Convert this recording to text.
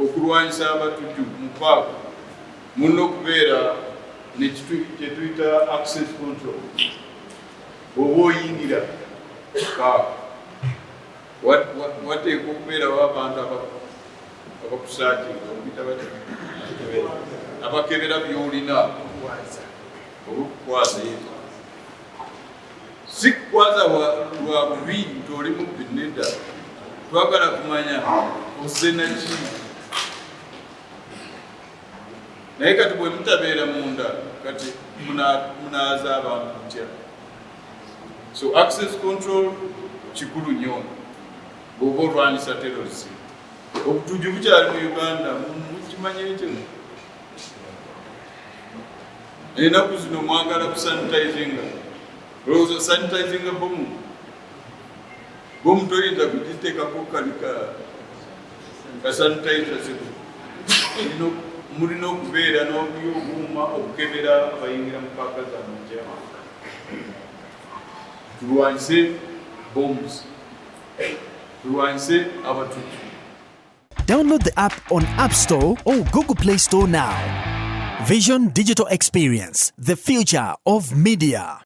okulwanyisa abatujju mu paaka mulina okubeera kyetuyita access control. Bw'oba oyingira paaka wateekwa okubeerawo abantu abakusaakinga abakebera by'olina olw'okukwaza yeeta. Si kukwaza lwa bubi nti oli mubbi nedda, twagala kumanya ozze naki. Naye kati bwe mutabeera munda kati munaaza abantu mutya. So access control kikulu nnyo bw'oba olwanyisa terrorism. Obutujju bukyali mu Uganda mukimanye ekyo. Ennaku zino mwagala kusanitizinga. Olowooza sanitizinga bomu toyinza kugiteekako ka sanitizer zino. Mulina okubeera n'obuuma okukebera abayingira mu paaka zammwe. Tulwanyise bombs. Tulwanyise abatujju. Download the app on App Store or Google Play Store now. Vision Digital Experience, the future of media.